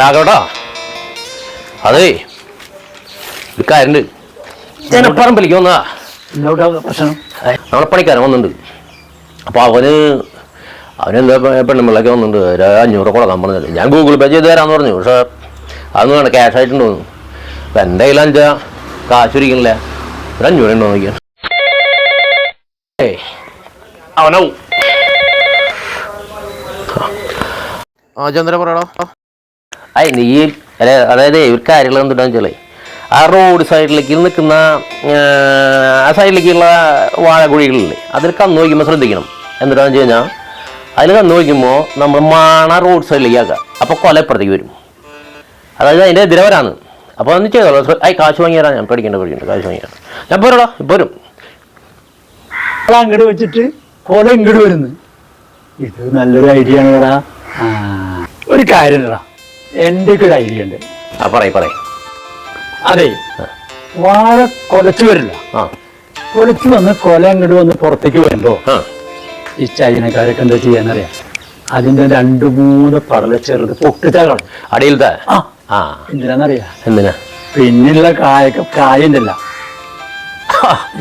ഞാനാകട്ടോ അതേ ഒരു കാര്യണ്ട് ജനപ്പറമ്പിലേക്ക് വന്നതാ. പ്രശ്നം നമ്മളെ പണിക്കാരൻ വന്നിട്ടുണ്ട്. അപ്പോൾ അവനെന്താ പെണ്ണുമ്പിള്ളൊക്കെ വന്നിട്ടുണ്ട്. ഒരു 500 കൊടുക്കാൻ പറഞ്ഞില്ല. ഞാൻ ഗൂഗിൾ പേ ചെയ്ത് തരാമെന്ന് പറഞ്ഞു. പക്ഷേ അതൊന്നും വേണ്ട, ക്യാഷ് ആയിട്ടുണ്ടോ. അപ്പം എൻ്റെ കയ്യിൽ 5 കാശ് ഇരിക്കണില്ല. ഒരു 500 ഉണ്ടോ നോക്കിയാൽ അവനാവും. ചന്ദ്ര പറയണോ. നീ അതായത് ഒരു കാര്യങ്ങൾ എന്തുണ്ടാന്ന് വെച്ചാലേ ആ റോഡ് സൈഡിലേക്ക് നിൽക്കുന്ന ആ സൈഡിലേക്കുള്ള വാഴക്കുഴികളില്ലേ, അതിൽ കന്ന് വയ്ക്കുമ്പോൾ ശ്രദ്ധിക്കണം. എന്തിനാന്ന് വെച്ച് കഴിഞ്ഞാൽ അതിൽ കന്ന് വയ്ക്കുമ്പോൾ നമ്മൾ മാണ റോഡ് സൈഡിലേക്ക് ആക്കുക. അപ്പോൾ കൊല ഇപ്പുറത്തേക്ക് വരും. അതായത് അതിൻ്റെ എതിരെ വരാന്ന്. അപ്പോൾ ഒന്ന് ചെയ്തോളൂ. കാശ് വാങ്ങി തരാം. ഞാൻ പേടിക്കേണ്ട കാശ് വാങ്ങി തരാം. ഞാൻ പോരാടാ ഇപ്പോൾ വരും. അങ്ങോട്ട് വെച്ചിട്ട് കൊല ഇങ്ങോട്ട് വരുന്നു. ഇത് നല്ലൊരു ഐഡിയ ആണ്. ഒരു കാര്യം എൻ്റെ ഒക്കെ ഒരു ഐഡിയ ഉണ്ട്. പറയ്. അതെ, വാഴ കൊലച്ചു വരില്ല. കൊലച്ചു വന്ന് കൊല അങ്ങോട്ട് വന്ന് പുറത്തേക്ക് വരുമ്പോ ഈ ചൈനക്കാരൊക്കെ എന്താ ചെയ്യാന്നറിയാം, അതിന്റെ 2-3 പടല ചെറുത് പൊട്ടിച്ചാൽ അടിയിലത്തെ എന്തിനാന്നറിയാ? എന്തിനാ? പിന്നെയുള്ള കായുണ്ടല്ല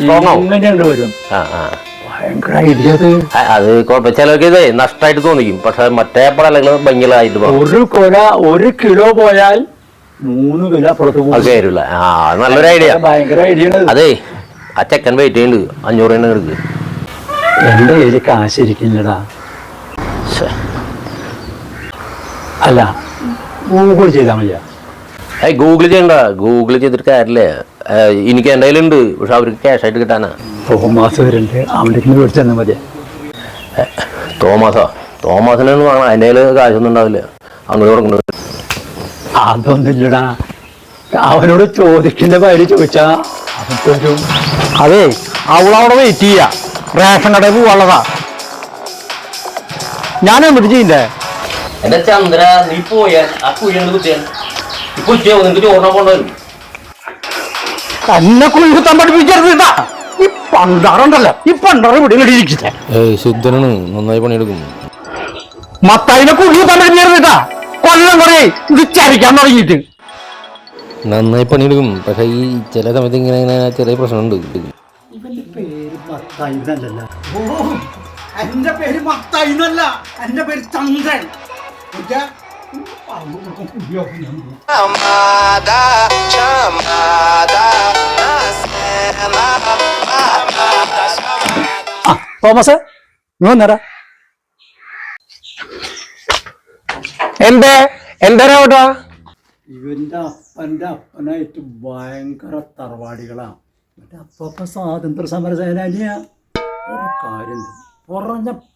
ഇങ്ങനെ വരും. ഭയങ്കര ഐഡിയ അത് കുഴപ്പം. ചിലർക്ക് ഇതേ നഷ്ടമായിട്ട് തോന്നിക്കും. പക്ഷെ മറ്റേ പടലകൾ ഭംഗിയായിട്ട് ഒരു കൊല 1 കിലോ പോയാൽ 3 കിലോ പുറത്ത് കയറില്ല. നല്ലൊരു ഐഡിയ. ഭയങ്കര ഐഡിയ. അതെ, ആ ചെക്കൻ വെയിറ്റ് ചെയ്യുന്നുണ്ട്. 500 എണ്ണം എടുക്ക്. എന്റെ കയ്യിൽ കാശിരിക്കുന്നില്ലടാ. അല്ല, ഗൂഗിൾ ചെയ്താൽ മതിയാ. ഗൂഗിൾ ചെയ്യണ്ട. ഗൂഗിൾ ചെയ്തിട്ട് കാര്യമില്ലേ. എനിക്ക് എൻ്റെ കയ്യിലുണ്ട്. പക്ഷെ അവർക്ക് ക്യാഷ് ആയിട്ട് കിട്ടാനാ. തോമാസ് വരുന്നുണ്ട്, അവൻ്റെ മേടിച്ചു തന്നാൽ മതിയാ. തോമാസിനൊന്നും വാങ്ങണം. അതിൻ്റെ കയ്യിൽ കാശൊന്നും ഉണ്ടാവില്ല. അങ്ങോട്ട് കൊടുക്കുന്നത് അതൊന്നുമില്ലടാ. അവനോട് ചോദിക്കുന്ന കാര്യം ചോദിച്ചാ അവൻ തരും. അതെ, അവളവിടെ വെയിറ്റ് ചെയ്യാ. റേഷൻ കടയിൽ പോവാനുള്ളതാ. ഞാൻ എന്നിട്ട് ചെയ്യണ്ടേ? എന്റെ ചന്ദ്ര, നീ പോയാൽ ആ കുഴിയാണ് കുത്തിയാണ്. ഇപ്പൊ ഉച്ചയാവും. നിനക്ക് ചോറിനാൻ പോകേണ്ടി. എന്നെ കുഴി കുത്താൻ പഠിപ്പിച്ചെടുത്തിട്ടാ. ഈ പണ്ടാറുണ്ടല്ലോ, ഈ പണ്ടാറ് ഇവിടെ ഇരിക്കട്ടെ. ശുദ്ധനാണ്, നന്നായി പണിയെടുക്കും. മത്തായിനെ കുഴി കുത്താൻ പഠിപ്പിച്ചെടുത്തിട്ടാ. കൊല്ലം കുറേ ഇത് ചരിക്കാൻ തുടങ്ങിയിട്ട്. നന്നായി പണിയെടുക്കും. പക്ഷെ ഈ ചില സമയത്ത് ഇങ്ങനെ ചെറിയ പ്രശ്നമുണ്ട്. ഇവന്റെ പേര് മത്തായി എന്നല്ല. എന്റെ പേര് മത്തായി എന്നല്ല, എന്റെ പേര് ചന്ദ്രൻ. തോമസ്, നീ വന്നേരാ. എന്തേരാ? ഇവന്റെ അപ്പനായിട്ട് ഭയങ്കര തറവാടികളാ. മറ്റേ അപ്പ സ്വാതന്ത്ര്യ സമര സേനാനിയാ. ഒരു കാര്യം,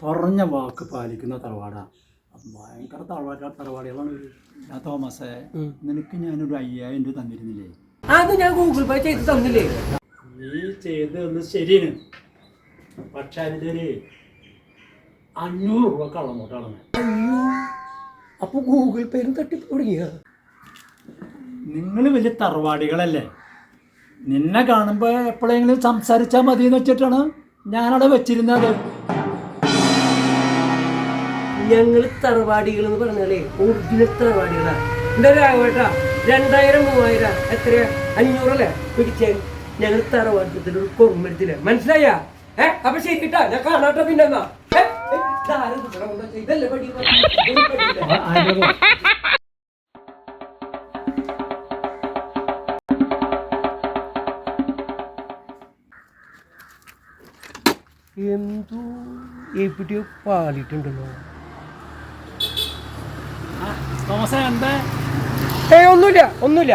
പറഞ്ഞ വാക്ക് പാലിക്കുന്ന തറവാടാ. ഭയങ്കര തറവാടികളാണ്. തോമസേ, നിനക്ക് ഞാനൊരു 5000 രൂപ തന്നിരുന്നില്ലേ? അത് ഞാൻ ഗൂഗിൾ പേ ചെയ്ത് തന്നില്ലേ? നീ ചെയ്ത് തന്ന് ശരിയാണ്. പക്ഷെ അതിലൊരു 500 രൂപ കള്ളനോട്ടാണ്. അപ്പൊ ഗൂഗിൾ പേരും തട്ടിപ്പ് തുടങ്ങിയ? നിങ്ങൾ വലിയ തറവാടികളല്ലേ. നിന്നെ കാണുമ്പോ എപ്പോഴെങ്കിലും സംസാരിച്ചാൽ മതി എന്ന് വെച്ചിട്ടാണ് ഞാനവിടെ വെച്ചിരുന്നത്. ഞങ്ങള് തറവാടികൾ എന്ന് പറഞ്ഞാലേ ഒറിജിനൽ തറവാടികളാ. എന്താ രാഘവേട്ടാ, 2000 3000 എത്രയാ? 500 അല്ലേ പിടിച്ചേ? ഞങ്ങൾ തറവാട്ടത്തിൽ ഒരു കുറമെടുത്തില്ല. മനസ്സിലായ? അപ്പൊ ശരിട്ടാ, ഞാൻ കാണാട്ടോ. പിന്നെന്നാ ഇതല്ലേ പടി. എന്തോ എവിടെയോ പാളിട്ടുണ്ടല്ലോ. തോമസേ, എന്താ? ഒന്നുമില്ല.